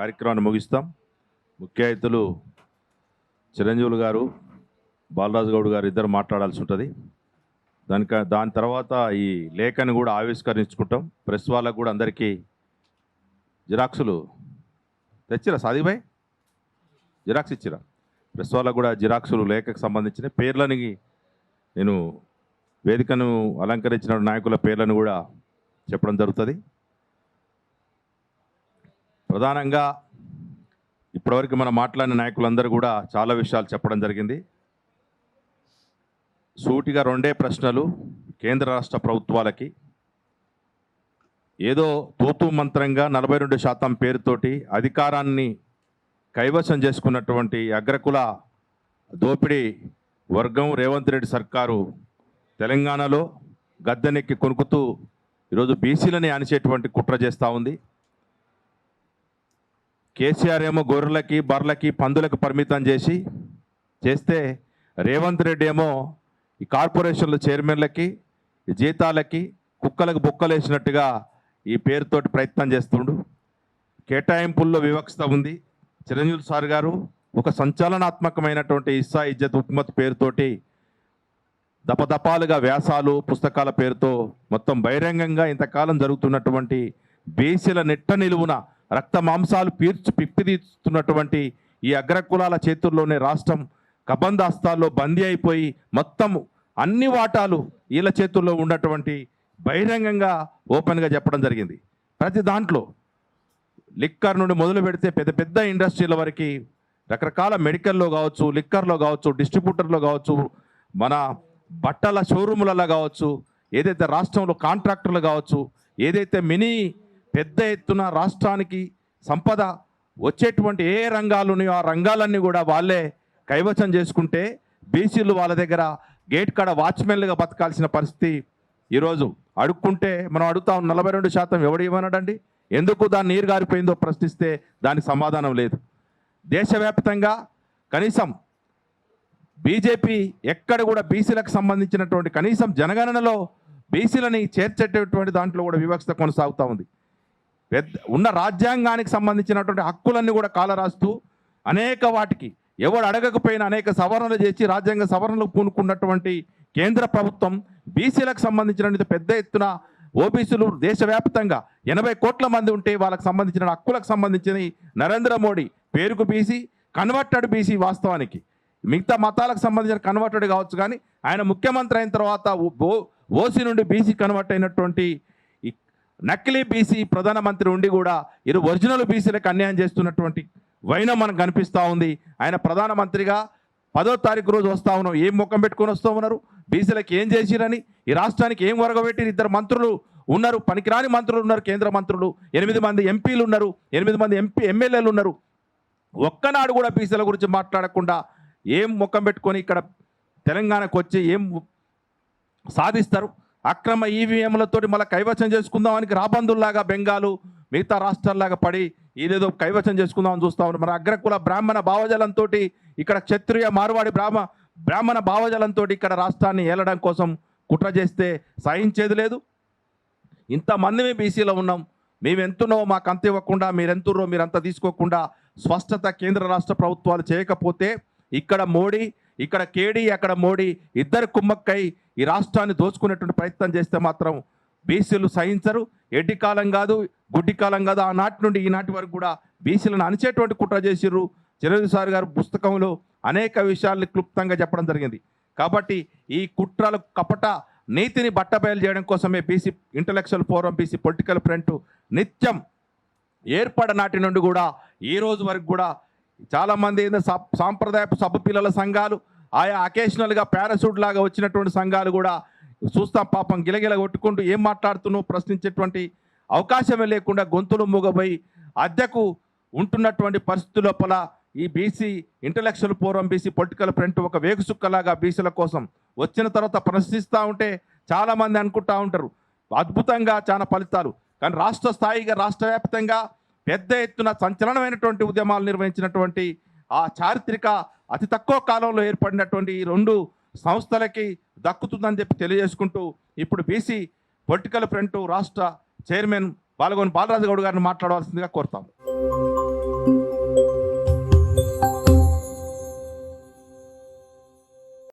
కార్యక్రమాన్ని ముగిస్తాం. ముఖ్య అతిథులు చిరంజీవులు గారు, బాలరాజు గౌడ్ గారు ఇద్దరు మాట్లాడాల్సి ఉంటుంది. దాని తర్వాత ఈ లేఖని కూడా ఆవిష్కరించుకుంటాం. ప్రెస్ వాళ్ళకు కూడా అందరికీ జిరాక్సులు తెచ్చిరా సాదిబాయ్, జిరాక్స్ ఇచ్చిరా. ప్రెస్ వాళ్ళకు కూడా జిరాక్సులు లేఖకు సంబంధించిన పేర్లని నేను వేదికను అలంకరించిన నాయకుల పేర్లను కూడా చెప్పడం జరుగుతుంది. ప్రధానంగా ఇప్పటివరకు మనం మాట్లాడిన నాయకులందరూ కూడా చాలా విషయాలు చెప్పడం జరిగింది. సూటిగా రెండే ప్రశ్నలు కేంద్ర రాష్ట్ర ప్రభుత్వాలకి. ఏదో తూతూ మంత్రంగా 42% పేరుతోటి అధికారాన్ని కైవసం చేసుకున్నటువంటి అగ్రకుల దోపిడీ వర్గం రేవంత్ రెడ్డి సర్కారు తెలంగాణలో గద్దెనెక్కి కొనుక్కుతూ ఈరోజు బీసీలని అనిచేటువంటి కుట్ర చేస్తూ ఉంది. కేసీఆర్ ఏమో గొర్రెలకి, బర్రెలకి, పందులకు పరిమితం చేస్తే రేవంత్ రెడ్డి ఏమో ఈ కార్పొరేషన్ల చైర్మన్లకి, జీతాలకి, కుక్కలకు బొక్కలేసినట్టుగా ఈ పేరుతోటి ప్రయత్నం చేస్తుండు. కేటాయింపుల్లో వివక్షత ఉంది. చిరంజీవి సార్ గారు ఒక సంచలనాత్మకమైనటువంటి ఇస్సా ఇజ్జత్ హుకుమత్ పేరుతోటి దపదపాలుగా వ్యాసాలు, పుస్తకాల పేరుతో మొత్తం బహిరంగంగా ఇంతకాలం జరుగుతున్నటువంటి బీసీల నెట్ట నిలువున రక్త మాంసాలు పిప్పిదీస్తున్నటువంటి ఈ అగ్రకులాల చేతుల్లోనే రాష్ట్రం కబందాస్తాల్లో బందీ అయిపోయి మొత్తం అన్ని వాటాలు వీళ్ళ చేతుల్లో ఉన్నటువంటి బహిరంగంగా ఓపెన్గా చెప్పడం జరిగింది. ప్రతి దాంట్లో లిక్కర్ నుండి మొదలు పెడితే పెద్ద పెద్ద ఇండస్ట్రీల వరకు రకరకాల మెడికల్లో కావచ్చు, లిక్కర్లో కావచ్చు, డిస్ట్రిబ్యూటర్లో కావచ్చు, మన బట్టల షోరూములలో కావచ్చు, ఏదైతే రాష్ట్రంలో కాంట్రాక్టర్లు కావచ్చు, ఏదైతే మినీ పెద్ద ఎత్తున రాష్ట్రానికి సంపద వచ్చేటువంటి ఏ రంగాలు ఉన్నాయో ఆ రంగాలన్నీ కూడా వాళ్ళే కైవసం చేసుకుంటే బీసీలు వాళ్ళ దగ్గర గేట్ కాడ వాచ్మెన్లుగా బతకాల్సిన పరిస్థితి ఈరోజు. అడుక్కుంటే మనం అడుగుతాం 42% ఎవడు ఇవ్వనడండి, ఎందుకు దాన్ని నీరు గారిపోయిందో ప్రశ్నిస్తే దానికి సమాధానం లేదు. దేశవ్యాప్తంగా కనీసం బీజేపీ ఎక్కడ కూడా బీసీలకు సంబంధించినటువంటి కనీసం జనగణనలో బీసీలని చేర్చేటటువంటి దాంట్లో కూడా వివక్షత కొనసాగుతూ ఉంది. ఉన్న రాజ్యాంగానికి సంబంధించినటువంటి హక్కులన్నీ కూడా కాలరాస్తూ అనేక వాటికి ఎవడు అడగకపోయినా అనేక సవరణలు చేసి రాజ్యాంగ సవరణలకు పూనుకున్నటువంటి కేంద్ర ప్రభుత్వం బీసీలకు సంబంధించిన పెద్ద ఎత్తున ఓబీసీలు దేశవ్యాప్తంగా 80 కోట్ల మంది ఉంటే వాళ్ళకి సంబంధించిన హక్కులకు సంబంధించిన నరేంద్ర మోడీ పేరుకు బీసీ, కన్వర్టెడ్ బీసీ, వాస్తవానికి మిగతా మతాలకు సంబంధించిన కన్వర్టెడ్ కావచ్చు, కానీ ఆయన ముఖ్యమంత్రి అయిన తర్వాత ఓసీ నుండి బీసీ కన్వర్ట్ అయినటువంటి నకిలీ బీసీ ప్రధానమంత్రి ఉండి కూడా ఒరిజినల్ బీసీలకు అన్యాయం చేస్తున్నటువంటి వైనం మనకు కనిపిస్తూ ఉంది. ఆయన ప్రధానమంత్రిగా 10వ తారీఖు రోజు వస్తూ ఉన్నాం. ఏం ముఖం పెట్టుకొని వస్తూ ఉన్నారు? బీసీలకు ఏం చేసిరని, ఈ రాష్ట్రానికి ఏం ఒరగబెట్టి 2 మంత్రులు ఉన్నారు, పనికిరాని మంత్రులు ఉన్నారు, కేంద్ర మంత్రులు 8 మంది ఎంపీలు ఉన్నారు, 8 మంది ఎమ్మెల్యేలు ఉన్నారు. ఒక్కనాడు కూడా బీసీల గురించి మాట్లాడకుండా ఏం ముఖం పెట్టుకొని ఇక్కడ తెలంగాణకు వచ్చి ఏం సాధిస్తారు? అక్రమ ఈవీఎంలతో మళ్ళీ కైవసం చేసుకుందామని రాబందుల్లాగా బెంగాలు మిగతా రాష్ట్రాల్లాగా పడి ఇదేదో కైవసం చేసుకుందామని చూస్తూ ఉన్నారు. మన అగ్రకుల బ్రాహ్మణ భావజలంతో ఇక్కడ క్షత్రియ మార్వాడి బ్రాహ్మణ భావజలంతో ఇక్కడ రాష్ట్రాన్ని ఏలడం కోసం కుట్ర చేస్తే సహించేది లేదు. ఇంతమంది బీసీలో ఉన్నాం, మేము ఎంతున్నో మాకు అంత ఇవ్వకుండా మీరెంతుర్రో మీరంతా తీసుకోకుండా స్పష్టత కేంద్ర రాష్ట్ర ప్రభుత్వాలు చేయకపోతే ఇక్కడ మోడీ, ఇక్కడ కేడీ, అక్కడ మోడీ ఇద్దరు కుమ్మక్కై ఈ రాష్ట్రాన్ని దోచుకునేటువంటి ప్రయత్నం చేస్తే మాత్రం బీసీలు సహించరు. ఎడ్డి కాలం కాదు, గుడ్డి కాలం కాదు. ఆనాటి నుండి ఈనాటి వరకు కూడా బీసీలను అణిచేటువంటి కుట్ర చేసిర్రు. చిరంజీవి సార్ గారు పుస్తకంలో అనేక విషయాల్ని క్లుప్తంగా చెప్పడం జరిగింది. కాబట్టి ఈ కుట్రలు కపట నీతిని బట్టబయలు చేయడం కోసమే BC intellectual forum, BC political front నిత్యం ఏర్పడనాటి నుండి కూడా ఈ రోజు వరకు కూడా చాలామంది సాంప్రదాయపు సభ పిల్లల సంఘాలు, ఆయా అకేషనల్గా పారాసూట్ లాగా వచ్చినటువంటి సంఘాలు కూడా చూస్తాం. పాపం గిలగిల కొట్టుకుంటూ ఏం మాట్లాడుతున్నావు ప్రశ్నించేటువంటి అవకాశమే లేకుండా గొంతులు మూగబోయి అద్దెకు ఉంటున్నటువంటి పరిస్థితుల లోపల ఈ BC intellectual forum, BC political front ఒక వేగుసుక్కలాగా బీసీల కోసం వచ్చిన తర్వాత ప్రశ్నిస్తూ ఉంటే చాలామంది అనుకుంటూ ఉంటారు అద్భుతంగా చాలా ఫలితాలు. కానీ రాష్ట్ర స్థాయిగా రాష్ట్ర వ్యాప్తంగా పెద్ద ఎత్తున సంచలనమైనటువంటి ఉద్యమాలు నిర్వహించినటువంటి ఆ చారిత్రక అతి తక్కువ కాలంలో ఏర్పడినటువంటి ఈ 2 సంస్థలకి దక్కుతుందని చెప్పి తెలియజేసుకుంటూ ఇప్పుడు బీసీ పొలిటికల్ ఫ్రంట్ రాష్ట్ర చైర్మన్ బాలగోని బాలరాజు గౌడ్ గారిని మాట్లాడవలసిందిగా కోరుతాము.